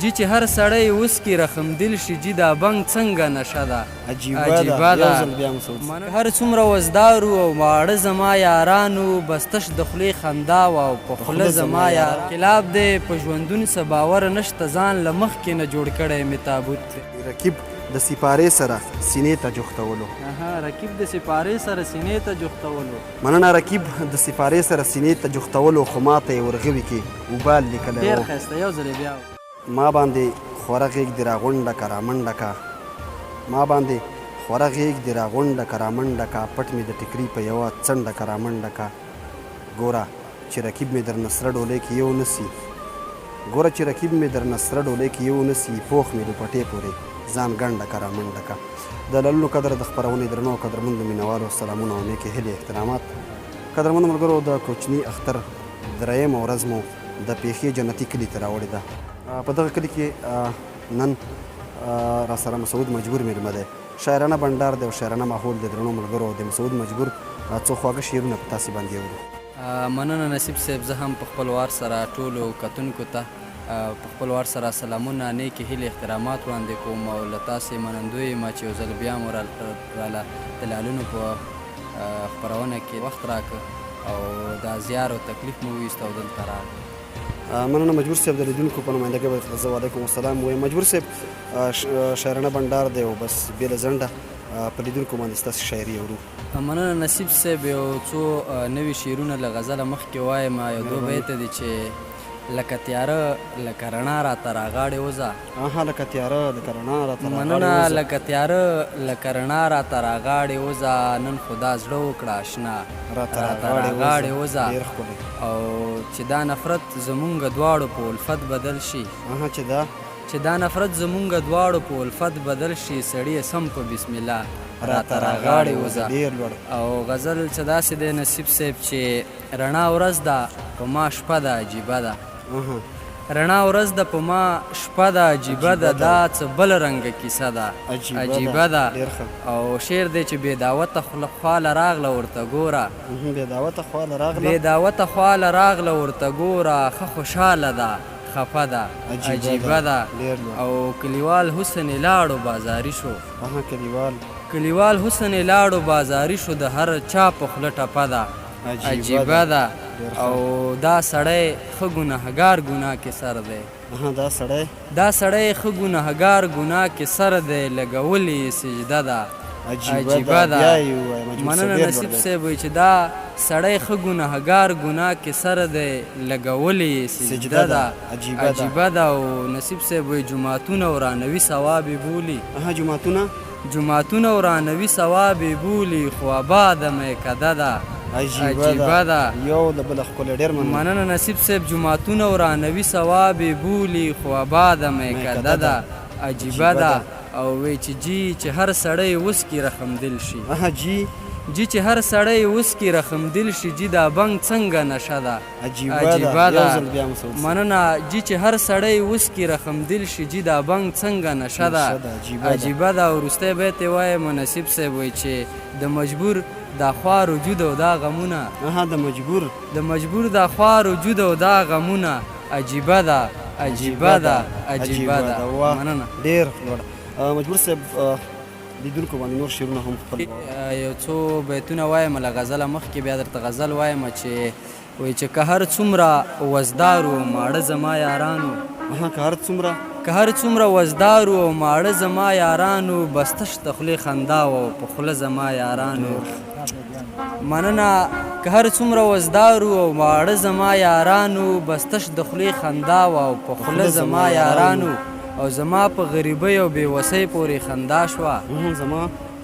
جی چې هر سړی وسکي رحم دل شي جی دا بنګ څنګه نشه ده عجیبه ده. یو ځل بیا مسعود هر څومره وزدارو او ماړه زما یارانو بس تش د خولې خندا وه او په خوله زما یاران انقلاب دی په ژوندون څه باوره نشته ځان له مخکې نه جوړ کړی مې تابوت دی. رقیب د سپارې سره سینې ته جوختولو. رقیب د سپارې سره سینې ته جوختولو. مننه رقیب د سپارې سره سینې ته جوختولو خو ما ته یې ورغوي کې وبال لیکلی و. ډېر ښایسته یو ځل بیا ما باندې خوره غېږ دې راغونډه که رامنډه که ما باندې خوره غېږ دې راغونډه که رامنډه که پټ مې د ټیکري په یوه څنډه که رامنډه که ګوره چې رقیب مې درنه سره ډولۍ کې یو نسي ګوره چې رقیب مې درنه سره ډولۍ کې یو نسي پوخ مې دوپټې پورې ځان ګنډه که رامنډه که. د لالونو قدر د خپرونې درنو قدرمندو مینوالو سلامونه او نیکې هیلې احترامات. قدرمندو ملګرو د کوچني اختر درېیمه ورځ مو د پیښې جنتي کلي ته راوړې ده. په دغه کلي کې نن راسره مسعود مجبور مېلمه دی. شاعرانه بنډار دی او شاعرانه ماحول دی. درنو ملګرو د مسعود مجبور څو خواږه شعرونه په تاسې باندې اورو. مننه نصیب صاحب. زه هم په خپل وار سره ټولو کتونکو ته په خپل وار سره سلامونه نیکې هیلې احترامات وړاندې کوم او له تاسې منندوی یم چې یو ځل بیا مو راله د لالونو په خپرونه کې وخت راکړه او دا زیار او تکلیف مو وویست او دلته راغلم. مننه مجبور صاحب. د لیدونکو په نمایندګۍ به زه وعلیکم السلام وایم. مجبور صاحب شاعرانه بنډار دی او بس بېله ځنډه په لیدونکو باندې ستاسې شاعري اورو. مننه نصیب صاحب. یو څو نوي شعرونه له غزله مخکې وایم. یو دوه بیته دي چې لکه تیاره لکه رڼا راته راغاړې وځه. لکه تیاره لکه رڼا راته راغاړې وځه. مننه. لکه تیاره لکه رڼا راته راغاړې وځه نن خو دا زړه وکړه اشنا راته راغاړې وځه او چې دا نفرت زمونږ دواړو په الفت بدل شي چې دا نفرت زمونږ دواړو په الفت بدل شي سړی سم په بسم الله راته راغاړې وځه. او غزل چې داسې دی نصیب صاحب چې رڼا ورځ ده په ما شپه ده عجیبه ده رڼا ورځ ده په ما شپه ده عجیبه ده دا څه بل رنګه کیسه ده عجیبه ده. او شعر دی چې بې دعوته خواله راغله ورته ګوره بې دعوته خواله راغله ورته ګوره ښه خوشحاله ده خفه ده عجیبه ده. او کلیوال حسن یې لاړو بازاري شو کلیوال حسن یې لاړو بازاري شو د هر چا په خوله ټپه ده عجیبه ده. او دا سړی ښه ګناهګار ګناه کې سر دی دا سړی ښه ګناهګار ګناه کې سر دی لګولې سجده ده عجیبه ده. مننه نصیب صاحب چې دا سړی ښه ګناهګار ګناه کې سر دی لګولې سجده ده عجیبه ده. او نصیب صاحب جماعتونه ورانوي ثواب یې بولي جماعتونه ورانوي ثواب یې بولي خو آباده میکده ده عجیبه ده. مننه نصیب صاحب. جماعتونه ورانوي ثواب یې بولي خو آباده میکده ده عجیبه ده. او وی چې جی چې هر سړی وسکي رحم دل شي جی چې هر سړی وسکي رحم دل شي جی دا بنګ څنګه نشه ده عجیبه ده. مننه. جی چې هر سړی وسکي رحم دل شي جی دا بنګ څنګه نشه ده عجیبه ده. او وروستی بیت یې وایم نصیب صاحب وایي چې د مجبور دا خوار وجود او دا غمونه د مجبور دا خوار وجود او دا غمونه عجیبه ده عجیبه ده مننه. ډېر مجبور صاحب لیدونکو باندې نور شعرونه هم خپل یو څو بیتونه وایم له غزله مخکې بیا درته غزل وایم چې وایي چې که هر څومره وزدارو ماړه زما یارانو که هر څومره وزدارو او ماړه زما یارانو بس تش د خولې خندا و په خوله زما یارانو. مننه. که هر څومره وزدارو او ماړه زما یارانو بس تش د خولې خندا و او په خوله زما یارانو. او زما په غریبۍ او بېوسۍ پورې خندا شوه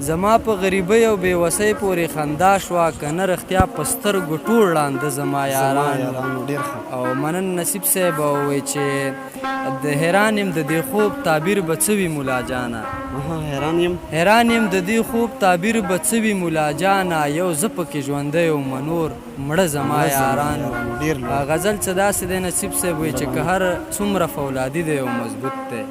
زما په غریبۍ او بېوسۍ پورې خندا شوه که نه رښتیا په سترګو ټول ړانده زما یارانو. او مننه نصیب صاحب. او وایي چې د حیران یم د دې خوب تعبیر به څه وي ملا جانه حیران یم د دې خوب تعبیر به څه وي ملا جانه یو زه پکې ژوندی او منور مړه زما یارانو. غزل څه داسې دی نصیب صاحب وایي چې که هر څومره فولادي دی او مضبوط دی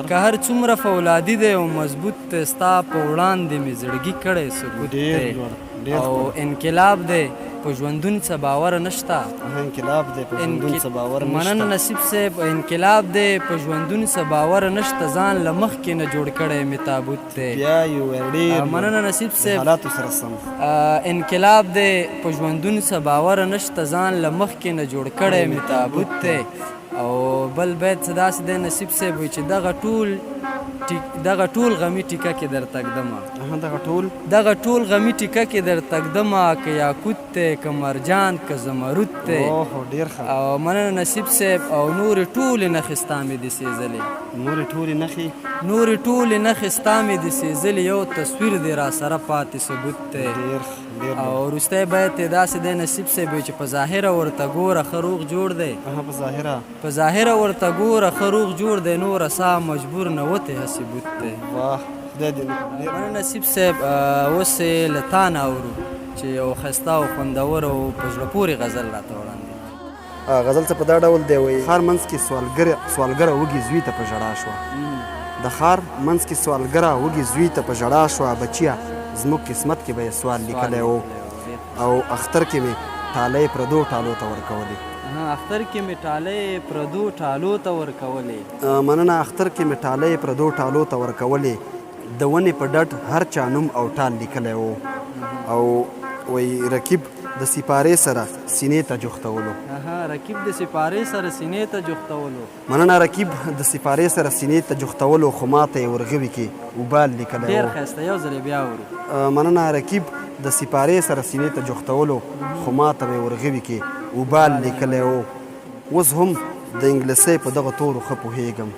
که هر څومره فولادي دی او مضبوط دی ستا په وړاندې مې زړګي کړی سکوت دی او انقلاب دی په ژوندون څه باور نشته. انقلاب دی په ژوندون څه باور نشته. مننه نصیب صاحب. انقلاب دی په ژوندون څه باور نشته، ځان له مخکې نه جوړ کړی مې تابوت دی. بیا یو ډېر مننه نصیب صاحب. حالاتو سره سم انقلاب دی په ژوندون څه باور نشته، ځان له مخکې نه جوړ کړی مې تابوت دی. او بل بیت څه داسې دی نصیب صاحب وایي چې دغه ټول غمي ټیکه کې در تږدمه، دغه ټول غمي ټیکه کې در تږدمه، که یاقوت دی که مرجان که زمرود دی. او مننه نصیب صاحب. او نورې ټولې نښې ستا مې دي سېزلې، نورې ټولې نښې ستا مې دي سېزلې، یو تصویر دی را سره پاتې ثبوت دی. او وروستی بیت یې داسې دی نصیب صاحب چې په ظاهره ورته ګوره ښه روغ جوړ دی، په ظاهره ورته ګوره ښه روغ جوړ دی، نوره سا مجبور نه وتی هسې بوت دی. مننه نصیب صاحب. اوس یې له تا نه اورو چې یو ښایسته او خوندور او په زړه پورې غزل راته وړاندې. غزل څه په دا ډول دی وایي ښار منځ کې سوالګره وږي زوی ته په ژړا شوه، د ښار منځ کې سوالګره وږي زوی ته په ژړا شوه، بچیه زموږ قسمت کې به یې سوال لیکلی و، او اختر کې مې ټالۍ پردو ټالو ته ورکولې. اختر کې مې ټالۍ پردو ټالو ته ورکولې. مننه. اختر کې مې ټالۍ پردو ټالو ته ورکولې، د ونې په ډډ هر چا نوم او ټال لیکلی و، او وایي رقیب د سپارې سره سینې ته جوختولو. رقیب د سپارې سره سینې ته جوختولو. مننه. رقیب د سپارې سره سینې ته جوختولو، خو ماته یې ورغوي کې وبال لیکلی و. ډېر ښایسته، یو ځل بیا ورو. مننه. رقیب د سپارې سره سینې ته جوختولو، خو ماته مې ورغوي کې وبال لیکلی و. اوس هم د انګلیسۍ په دغه تورو ښه پوهېږم،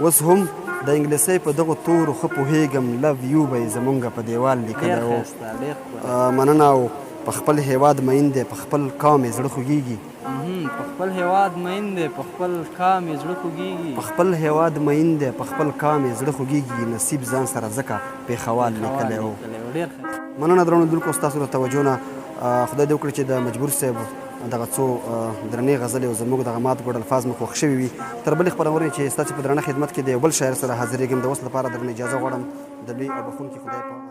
اوس هم د انګلیسۍ په دغه تورو ښه پوهېږم، لو یو به یې زمونږ په دیوال لیکلی و. مننه. او په خپل هیواد مین دی، په خپل قام یې زړه خوږېږي، په خپل هیواد مین دی، په خپل قام یې زړه خوږېږي، په خپل هیواد مین دی، په خپل قام یې زړه خوږېږي، نصیب ځان سره ځکه پېښوال لیکلی و. مننه درنو لیدونکو ستاسو د توجه نه. خدای دې وکړي چې د مجبور صاحب دغه څو درنې غزلې او زموږ دغه مات ګوډ الفاظ مو خوښ شوي وي. تر بلې خپرونې چې ستاسو په درنه خدمت کې د یو بل شاعر سره حاضرېږم، د اوس لپاره درنه اجازه غواړم. د لوی او بخښونکي خدای په